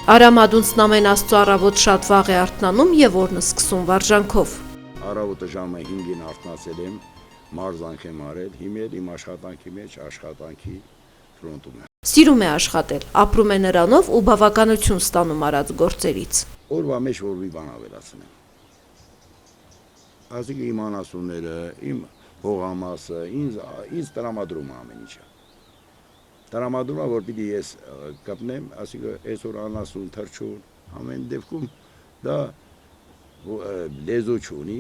Արամադունցն ամեն աստծո առավոտ շատ վաղ է արթնանում եւ օրն սկսում վարժանքով։ Առավոտը ժամը 5-ին արթնացել եմ, մարզանք եմ արել, հիմա իմ աշխատանքի մեջ աշխատանքի ֆրոնտում եմ։ Սիրում է աշխատել, ապրում է նրանով ու բավականություն ստանում արած գործերից։ Օրվա մեջ որ մի բան ավելացնեմ։ Այսինքն իմ անասունները, իմ հողամասը, ինձ տրամադրում է ամեն ինչը։ Տրամադրում է, որ պիտի ես կպնեմ, այսինքն այսօր անասուն, թռչուն, ամեն դեպքում դա լեզու չունի,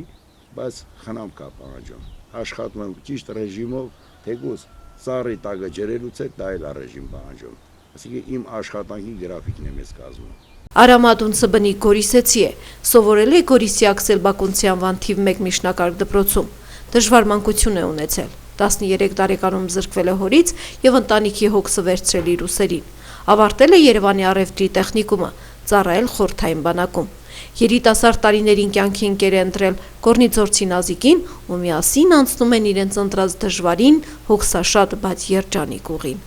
բայց խնամ կա պահանջում։ Աշխատում եմ ճիշտ ռեժիմով, թեկուզ ծառի տակը ջրելուց է դա էլ ռեժիմ պահանջում։ Այսինքն իմ աշխատանքի գրաֆիկն եմ ես կազմում։ Արամադունցը բնիկ գորիսեցի է, սովորել է Գորիսի Աքսել Բակունցի անվան թիվ 1 միջնակարգ դպրոցում, դժվար մանկություն է ունեցել, 13 տարեկանում զրկվել է հորից և ընտանիքի հոգսը վերցրել իր ուսերին, ավարտել է Երևանի առևտրի տեխնիկումը, ծառայել խորհրդային բանակում, երիտասարդ տարիներին կյանքի ընկեր է ընտրել Գոռնիձորցի Նազիկին ու միասին անցնում են իրենց ընտրած դժվարին, հոգսաշատ, բայց երջանիկ ուղին։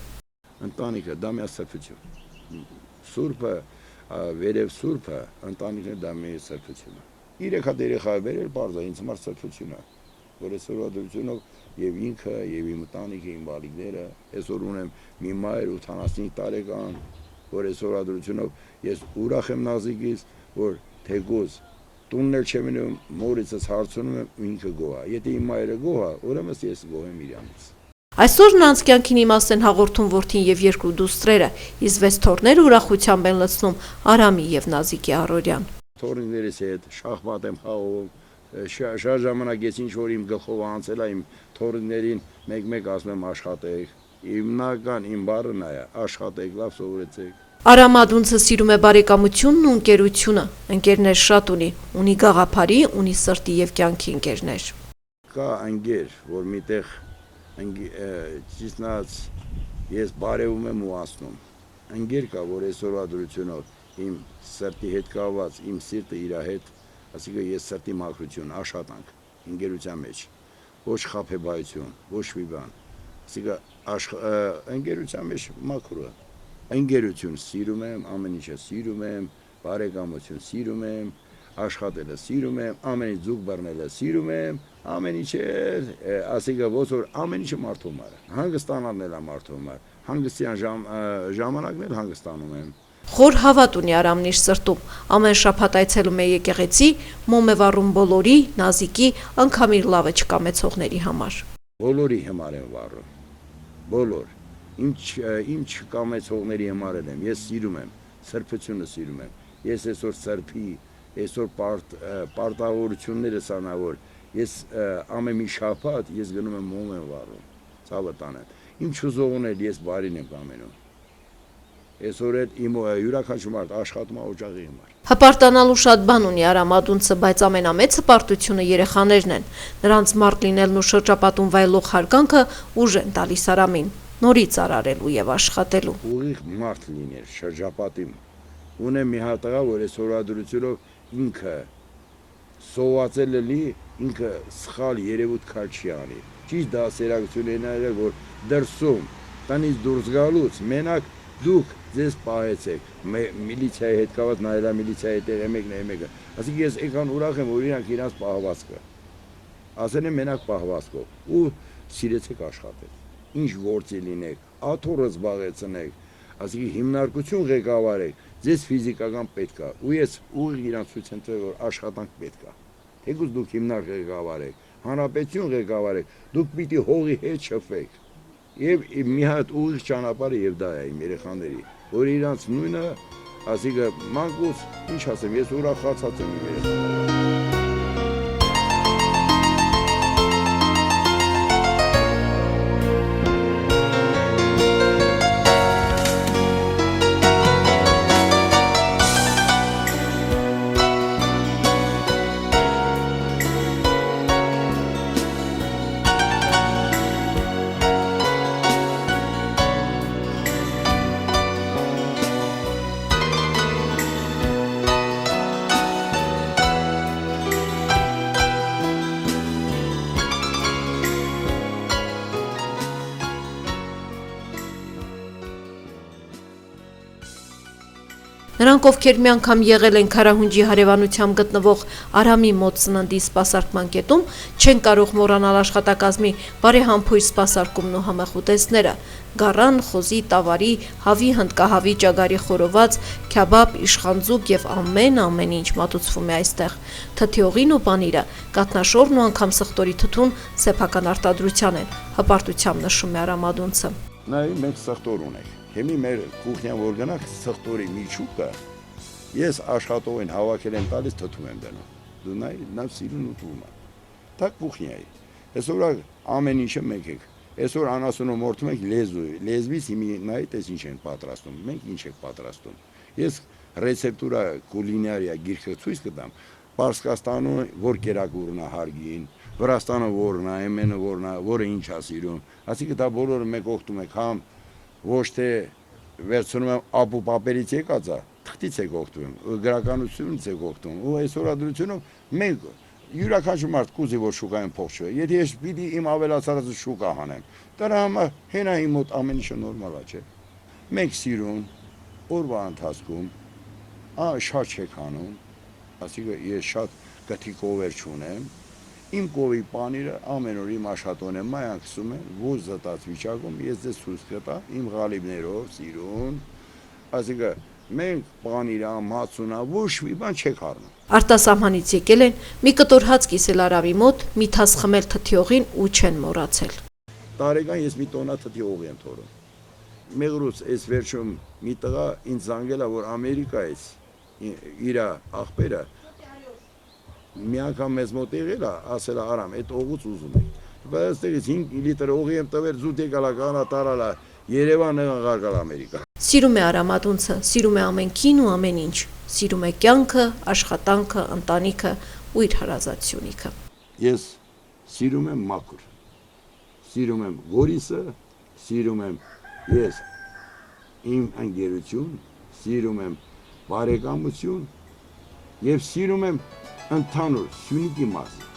Ընտանիքը դա մի սրբություն, սուրբը վերև սուրբը ընտանիքն դա մի սրբություն է։ 3 հատ երեխա վերել բարձր ինձ համար սրբություն է, որ այսօր դրությունով եւ ինքը եւ իմ ընտանիքը իմ բալիկները այսօր ունեմ մի մայր 85 տարեկան, որ այսօր դրությունով ես ուրախ եմ Նազիկից, որ թեկուզ տունն էլ չեմ ինում, մորիցս հարցնում եմ ինքը գոհ է։ Եթե իմ մայրը գոհ է, ուրեմն ես գոհ եմ իրանից։ Այսօր նրանց կյանքին իմաստ են հաղորդում որդին եւ 2 դուստրերը, իսկ 6 թոռները ուրախությամբ են լցնում Արամի եւ Նազիկի առօրյան։ Թոռներիս հետ շախմատ եմ խաղում, շատ ժամանակ ես ինչ որ իմ գլխով անցել է իմ թոռներին մեկ-մեկ ասում եմ աշխատեք, հիմնական իմ բառը նա է, աշխատեք, լավ սովորեցեք։ Արամադունցը սիրում է բարեկամությունն ու ընկերությունը, ընկերներ շատ ունի գաղափարի, ունի սրտի եւ կյանքի ընկերներ։ Կա ընկեր, որ միտեղ ճիշտնաց ես բարևում եմ ու ասնում, ընկեր կա, որ այսօր դրությունով իմ սրտի հետ կաված, իմ սիրտը իր հետ, այսինքն ես սրտի մաքրություն, աշխատանք, ընկերության մեջ, ոչ խաբեբայություն, ոչ մի բան, այսինքն ընկերության մեջ մաքրը, ընկերություն սիրում եմ, ամեն ինչը սիրում եմ, բարեկամություն սիրում եմ, աշխատելը սիրում եմ, ամեն ինչ ձուկ բռնելը սիրում եմ, ամեն ինչը, ասիկա ոնց որ ամեն ինչը մարդու համար, հանգստանալն էլ է մարդու համար, հանգստյան ժամանակն էլ հանգստանում եմ։ Խոր հավատ ունի Արամն իր սրտում, ամեն շաբաթ այցելում է եկեղեցի, մոմ է վառում բոլորի, Նազիկի, անգամ իր լավը չկամեցողների համար։ Բոլորի համար եմ վառում, բոլոր, ինչ չկամեցողների համար եմ, ես սիրում եմ, սրբությունը սիրում եմ, ես այսօր սրբի, այսօր պարտավորությունները սանա, որ ես ամեն մի շաբաթ ես գնում եմ մոմ եմ վառում, ցավը տանեմ, իմ չուզողն էլ ես բարին եմ կամենում, այսօր էլ իմ յուրաքանչյուր մարդ աշխատում է օջախի համար։ Հպարտանալու շատ բան ունի Արամադունցը, բայց ամենամեծ հպարտությունը երեխաներն են, նրանց մարդ լինելն ու շրջապատում վայելող հարգանքը ուժ են տալիս Արամին, նորից արարելու եւ աշխատելու։ Ուղիղ մարդ լինել շրջապատում, ունեմ մի հատ տղա, որ այս օրադրությունով ինքը սովածել էլի, ինքը սխալ երևույթ քար չի անի։ Ճիշտ դասերակցություն է նայել, որ դրսում տնից դուրս գալուց մենակ դուք ձեզ պահեցեք, միլիցիայի հետ կաված նայելա միլիցիայի տեղ մեկը։ Այսինքն ես եկան ուրախ եմ, որ իրանք իրանց պահվածքը, ասել եմ մենակ պահվածքով ու սիրեցեք աշխատել, ինչ գործի լինեք, աթոռը զբաղեցնեք, այսինքն հիմնարկություն ղեկավարեք, ձեզ ֆիզիկական պետք է, ու ես ուղիղ իրանց ցույց եմ տվել, որ աշխատանք պետք է, թեկուզ դուք հիմնարկ ղեկավարեք, հանրապետություն ղեկավարեք, դուք պիտի հողի հետ շփվեք, եւ մի հատ ուղիղ ճանապարհը եւ դա է իմ երեխաների, որ իրանց նույնը, այսինքն մանկուց, ինչ ասեմ, ես ուրախացած եմ իմ երեխաներին։ Նրանք, ովքեր մի անգամ եղել են Քարահունջի հարևանությամբ գտնվող Արամի մոտ սննդի սպասարկման կետում, չեն կարող մոռանալ աշխատակազմի բարեհամբույր սպասարկումն ու համեղ ուտեստները՝ գառան, խոզի, տավարի, հավի, հնդկահավի, ճագարի խորոված, քյաբաբ, իշխանձուկ եւ ամեն ինչ մատուցվում է այստեղ։ Թթիողին ու պանիրը, կաթնաշորն ու անգամ սխտորի թթուն սեփական արտադրության են, հպարտությամբ նշում է Արամադունցը։ Նայ մենք սխտոր ունենք։ Հիմի մեր կուխնյան որ գնանք սխտորի միջուկը ես աշխատողին հավաքել եմ տալիս թթու եմ դնում։ Դու նայ նա սիրուն ուտում է։ Դա կուխնյայի։ Այսօր ամեն ինչը մենք ենք։ Այսօր անասունը մորթում ենք լեզվից հիմի նայ տես ինչ են պատրաստում։ Մենք ինչ ենք պատրաստում։ Ես ռեցեպտուրա կուլինարիա գիրքը ցույց կտամ։ Պարսկաստանում որ կերակուրնա հարգին, Վրաստանը որն է, Էմենը որն է, որը ինչ է սիրում։ Այսինքն դա բոլորը մեկ օգտում ենք, համ ոչ թե վերցնում եմ ապու պապերից եկած է, թղթից եք օգտվում, գրականությունից եք օգտվում, ու այս օրադրությունում մենք յուրաքանչյուր մարդ կուզի որ շուկայում փող չվե, եթե ես պիտի իմ ավելացած շուկա հանեմ, դրա համար հենա իմ մոտ ամեն ինչը նորմալ է, չէ։ Մենք սիրուն, օրվա ընթացքում, շատ չեք հանում, այսինքն ես շատ գթի կովեր չունեմ, իմ կովի պանիրը ամեն օր իմ աշխատողն եմ մայանքսում են, ոչ զտած վիճակում, ես ձեզ ցույց կտա իմ գալիբներով, սիրուն, այսինքն մենք պանիրա, մածունա, ոչ մի բան չեք առնում։ Արտասահմանից եկել են մի կտոր հաց կիսել Արամի մոտ, մի թաս խմել թթիողին ու չեն մոռացել։ Տարեկան ես մի տոննա թթիող եմ թորում։ Մեղրուց այս վերջում մի տղա ինձ զանգել է, որ Ամերիկայից իր աղբերը մի անգամ մեզ մոտ եղել է, ասել է Արամ, այդ օղուց ուզում եք։ Բայց այստեղից 5 լիտր օղի եմ տվել, զուտ եկալա, կանա տարալա, Երևան ղարգալ Ամերիկա։ Սիրում է Արամադունցը, սիրում է ամենքին ու ամեն ինչ, սիրում է կյանքը, աշխատանքը, ընտանիքը ու իր հարազատությունիքը։ Ես սիրում եմ մաքուր, սիրում եմ Գորիսը, սիրում եմ ես իմ ընկերություն, սիրում եմ բարեկամություն եւ սիրում եմ ընդհանուր Սյունիքի մասը։